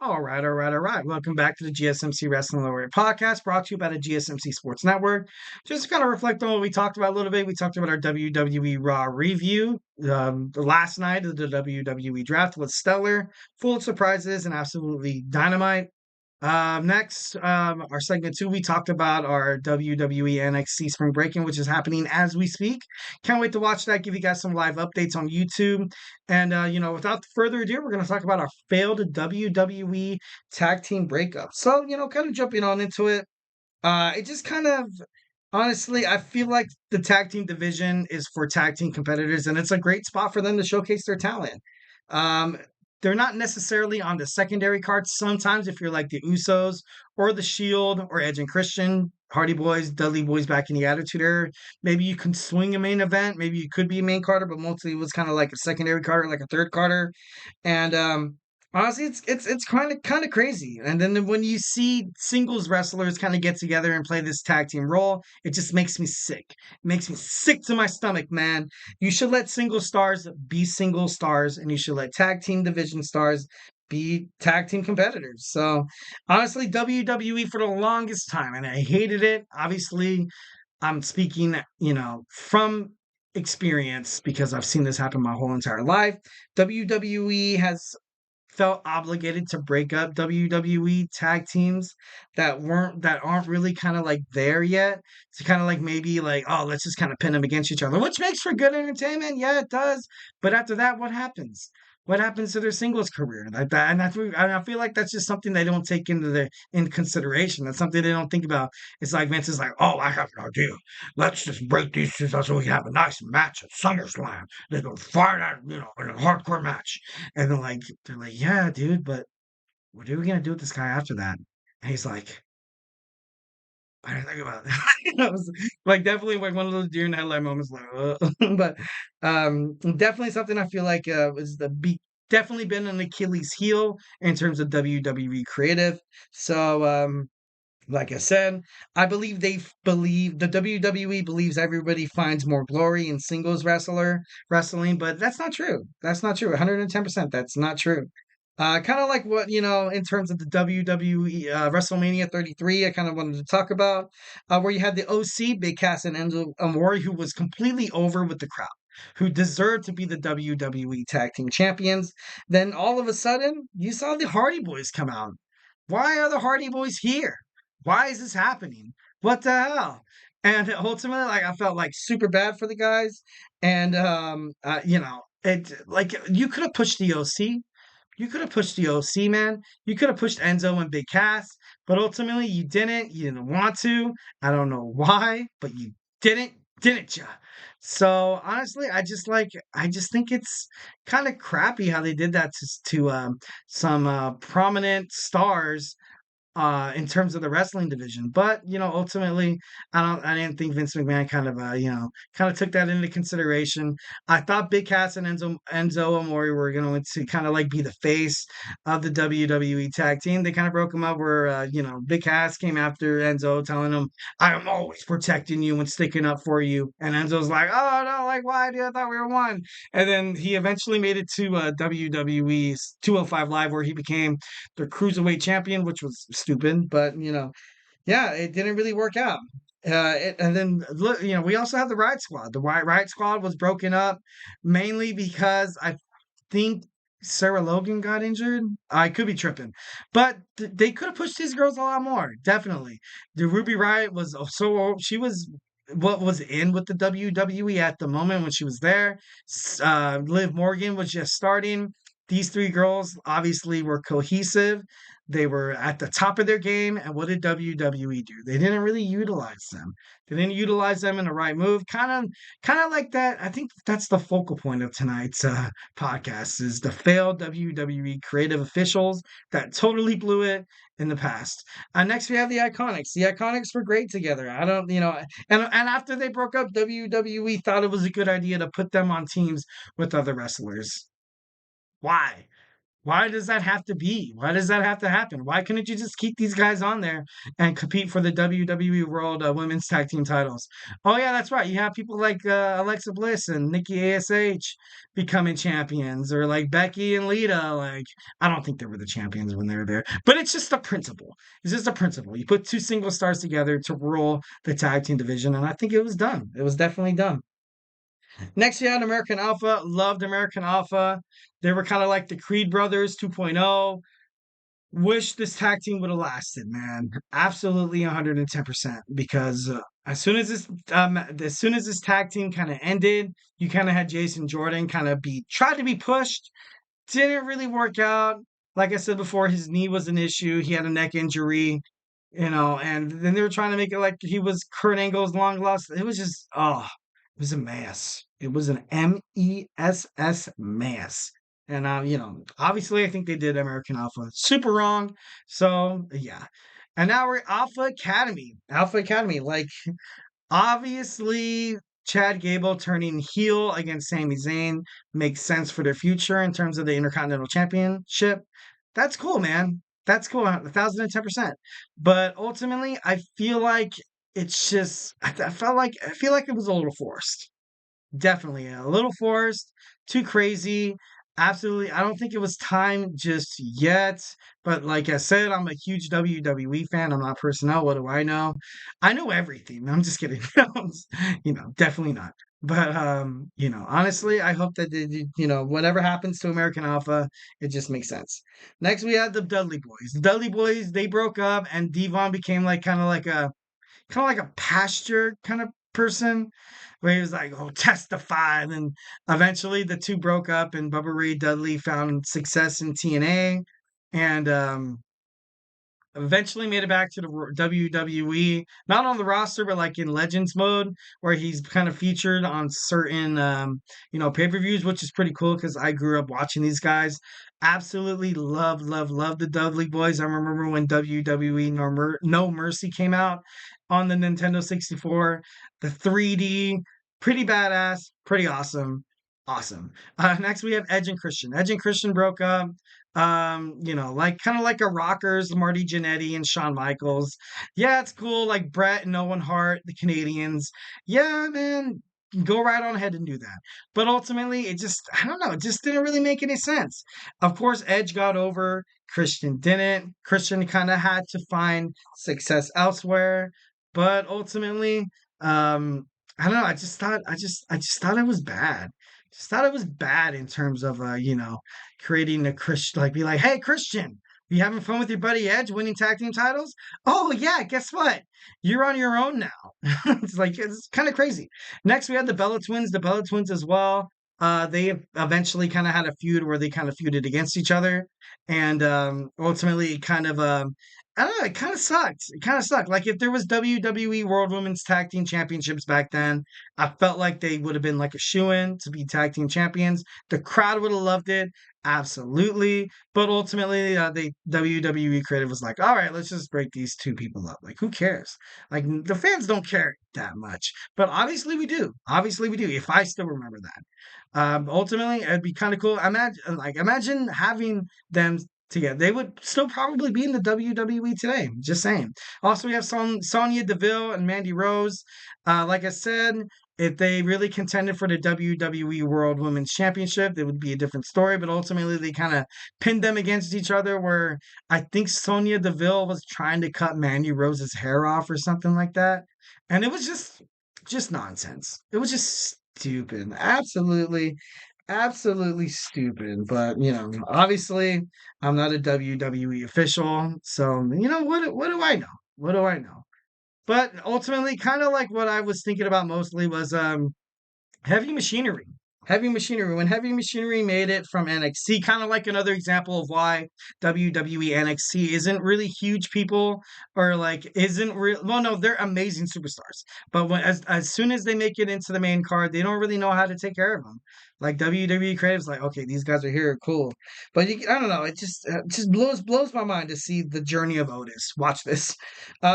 All right. Welcome back to the GSMC Wrestling Laureate Podcast, brought to you by the GSMC Sports Network. Just to kind of reflect on what we talked about a little bit. We talked about our WWE Raw review. The last night of the WWE draft was stellar, full of surprises and absolutely dynamite. Next, our segment two, we talked about our WWE NXT Spring Breaking, which is happening as we speak. Can't wait to watch that. Give you guys some live updates on YouTube. And without further ado, we're going to talk about our failed WWE tag team breakup. So, kind of jumping on into it. It just kind of honestly, I feel like the tag team division is for tag team competitors, and it's a great spot for them to showcase their talent. Um, they're not necessarily on the secondary cards. Sometimes, if you're like the Usos or the Shield or Edge and Christian, Hardy Boys, Dudley Boys back in the Attitude Era, maybe you can swing a main event. Maybe you could be a main carder, but mostly it was kind of like a secondary carder, like a third carder. And honestly, it's kind of crazy. And then when you see singles wrestlers kind of get together and play this tag team role, it just makes me sick. It makes me sick to my stomach, man. You should let single stars be single stars, and you should let tag team division stars be tag team competitors. So honestly, WWE for the longest time, and I hated it. Obviously, I'm speaking, from experience because I've seen this happen my whole entire life. WWE has felt obligated to break up WWE tag teams that aren't really kind of like there yet. To kind of like maybe like, oh, let's just kind of pin them against each other, which makes for good entertainment. Yeah, it does. But after that, what happens? What happens to their singles career like that? And I feel like that's just something they don't take in consideration. That's something they don't think about. It's like Vince is like, oh, I have an idea. Let's just break these two up so we can have a nice match at SummerSlam. They go fight out, in a hardcore match. And they're like, yeah, dude, but what are we gonna do with this guy after that? And he's like, I didn't think about it. It was like definitely like one of those deer in the headlight moments, like, but definitely something I feel like was definitely been an Achilles heel in terms of WWE creative. So like I said, I believe the WWE believes everybody finds more glory in singles wrestling, but that's not true. That's not true. 110%. That's not true. Kind of like what, in terms of the WWE WrestleMania 33, I kind of wanted to talk about, where you had the OC, Big Cass and Enzo Amore, who was completely over with the crowd, who deserved to be the WWE Tag Team Champions. Then all of a sudden, you saw the Hardy Boys come out. Why are the Hardy Boys here? Why is this happening? What the hell? And ultimately, like I felt like super bad for the guys, and it like you could have pushed the OC. You could have pushed the OC, man. You could have pushed Enzo and Big Cass, but ultimately you didn't. You didn't want to. I don't know why, but you didn't you? So honestly, I just think it's kind of crappy how they did that to some prominent stars in terms of the wrestling division. But ultimately, I didn't think Vince McMahon kind of took that into consideration. I thought Big Cass and Enzo Amore were going to kind of like be the face of the WWE tag team. They kind of broke him up where Big Cass came after Enzo, telling him, "I am always protecting you and sticking up for you." And Enzo's like, "Oh no, like why? Dude, I thought we were one." And then he eventually made it to WWE's 205 Live, where he became the cruiserweight champion, which was stupid, but yeah, it didn't really work out. And then look, we also have the Riot Squad. The Riot Squad was broken up mainly because I think Sarah Logan got injured. I could be tripping, but they could have pushed these girls a lot more. Definitely, the Ruby Riot was so she was what was in with the WWE at the moment when she was there. Liv Morgan was just starting. These three girls obviously were cohesive. They were at the top of their game. And what did WWE do? They didn't really utilize them. They didn't utilize them in the right move. Kind of like that. I think that's the focal point of tonight's podcast is the failed WWE creative officials that totally blew it in the past. Next, we have the Iconics. The Iconics were great together. I don't, and after they broke up, WWE thought it was a good idea to put them on teams with other wrestlers. Why? Why does that have to be? Why does that have to happen? Why couldn't you just keep these guys on there and compete for the WWE World Women's Tag Team titles? Oh yeah, that's right. You have people like Alexa Bliss and Nikki ASH becoming champions, or like Becky and Lita. Like, I don't think they were the champions when they were there, but it's just a principle. It's just a principle. You put two single stars together to rule the tag team division, and I think it was done. It was definitely done. Next, you had American Alpha. Loved American Alpha. They were kind of like the Creed Brothers 2.0. Wish this tag team would have lasted, man. Absolutely 110%. Because as soon as this tag team kind of ended, you kind of had Jason Jordan kind of be tried to be pushed. Didn't really work out. Like I said before, his knee was an issue. He had a neck injury, and then they were trying to make it like he was Kurt Angle's long lost. It was just, it was a mess. It was an mess. And, obviously, I think they did American Alpha super wrong. So, yeah. And now we're Alpha Academy. Alpha Academy, like, obviously, Chad Gable turning heel against Sami Zayn makes sense for their future in terms of the Intercontinental Championship. That's cool, man. That's cool, 1,010%. But ultimately, I feel like it's just I feel like it was a little forced. Definitely a little forced, too crazy. Absolutely. I don't think it was time just yet. But like I said, I'm a huge WWE fan. I'm not personnel. What do I know? I know everything. I'm just kidding. Definitely not. But honestly, I hope that whatever happens to American Alpha, it just makes sense. Next, we had the Dudley Boys. The Dudley Boys, they broke up, and Devon became like kind of like a pasture kind of person, where he was like, "Oh, testify." And then eventually the two broke up, and Bubba Ray Dudley found success in TNA, and eventually made it back to the WWE, not on the roster, but like in Legends mode, where he's kind of featured on certain, pay-per-views, which is pretty cool because I grew up watching these guys. Absolutely love, love, love the Dudley Boys. I remember when WWE No Mercy came out on the Nintendo 64, the 3D, pretty badass, pretty awesome. Awesome. Next, we have Edge and Christian. Edge and Christian broke up. Like kind of like a Rockers, Marty Jannetty and Shawn Michaels. Yeah, it's cool. Like Bret and Owen Hart, the Canadians. Yeah, man, go right on ahead and do that. But ultimately, I don't know, it just didn't really make any sense. Of course, Edge got over, Christian didn't. Christian kind of had to find success elsewhere. But ultimately, I don't know. I just thought it was bad. Just thought it was bad in terms of creating a Christian, like, be like, "Hey, Christian, you having fun with your buddy Edge winning tag team titles? Oh yeah, guess what? You're on your own now." It's kind of crazy. Next, we had the Bella Twins. The Bella Twins as well. They eventually kind of had a feud where they kind of feuded against each other, and ultimately, kind of I don't know. It kind of sucked. It kind of sucked. Like, if there was WWE World Women's Tag Team Championships back then, I felt like they would have been like a shoo-in to be tag team champions. The crowd would have loved it. Absolutely. But ultimately, the WWE creative was like, all right, let's just break these two people up. Like, who cares? Like, the fans don't care that much. But obviously we do. Obviously we do, if I still remember that. Ultimately, it'd be kind of cool. Imagine having them together. They would still probably be in the WWE today. Just saying. Also, we have Sonya Deville and Mandy Rose. Like I said, if they really contended for the WWE World Women's Championship, it would be a different story. But ultimately, they kind of pinned them against each other, where I think Sonya Deville was trying to cut Mandy Rose's hair off or something like that. And it was just nonsense. It was just stupid. Absolutely stupid. But obviously, I'm not a WWE official, so what do I know? What do I know? But ultimately, kind of like what I was thinking about mostly was Heavy Machinery. Heavy Machinery. When Heavy Machinery made it from NXT, kind of like another example of why WWE NXT isn't really huge people, or like isn't real. Well, no, they're amazing superstars. But as soon as they make it into the main card, they don't really know how to take care of them. Like, WWE creatives, like, okay, these guys are here, cool. But I don't know. It just blows my mind to see the journey of Otis. Watch this.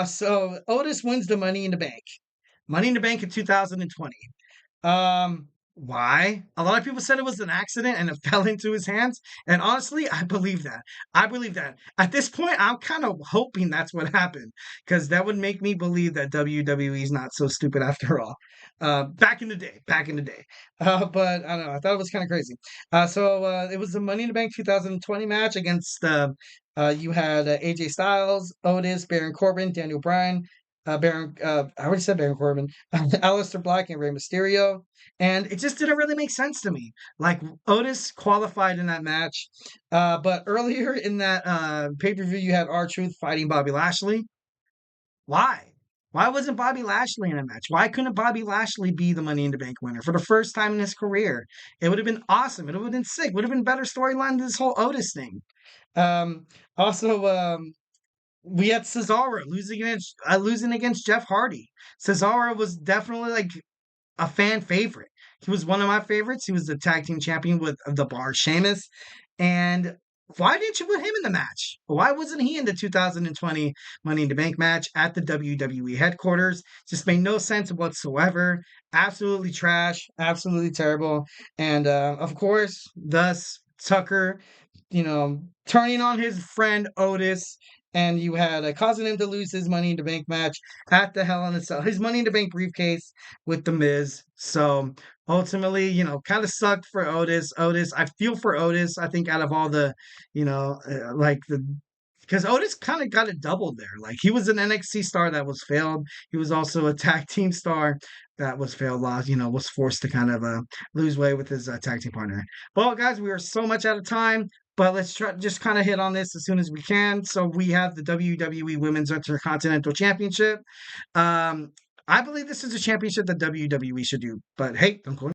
So Otis wins the Money in the Bank. Money in the Bank in 2020. Um, Why? A lot of people said it was an accident and it fell into his hands. And honestly, I believe that. I believe that. At this point, I'm kind of hoping that's what happened because that would make me believe that WWE is not so stupid after all. Back in the day, back in the day. But I don't know. I thought it was kind of crazy. It was the Money in the Bank 2020 match against you had AJ Styles, Otis, Baron Corbin, Daniel Bryan, I already said Baron Corbin, Aleister Black, and Rey Mysterio. And it just didn't really make sense to me. Like Otis qualified in that match, but earlier in that pay-per-view, you had R-Truth fighting Bobby Lashley. Why? Why wasn't Bobby Lashley in a match? Why couldn't Bobby Lashley be the Money in the Bank winner for the first time in his career? It would have been awesome. It would have been sick. Would have been better storyline than this whole Otis thing. Um, also, we had Cesaro losing against Jeff Hardy. Cesaro was definitely like a fan favorite. He was one of my favorites. He was the tag team champion with the Bar Sheamus. And why didn't you put him in the match? Why wasn't he in the 2020 Money in the Bank match at the WWE headquarters? Just made no sense whatsoever. Absolutely trash. Absolutely terrible. And of course, thus Tucker, turning on his friend Otis, and you had causing him to lose his Money in the Bank match at the Hell in a Cell, his Money in the Bank briefcase with the Miz. So ultimately, kind of sucked for Otis. I feel for Otis. I think out of all the, like the. Because Otis kind of got it doubled there. Like he was an NXT star that was failed. He was also a tag team star that was failed. Lost, was forced to kind of lose weight with his tag team partner. Well, guys, we are so much out of time. But let's try just kind of hit on this as soon as we can. So we have the WWE Women's Intercontinental Championship. I believe this is a championship that WWE should do. But hey, don't go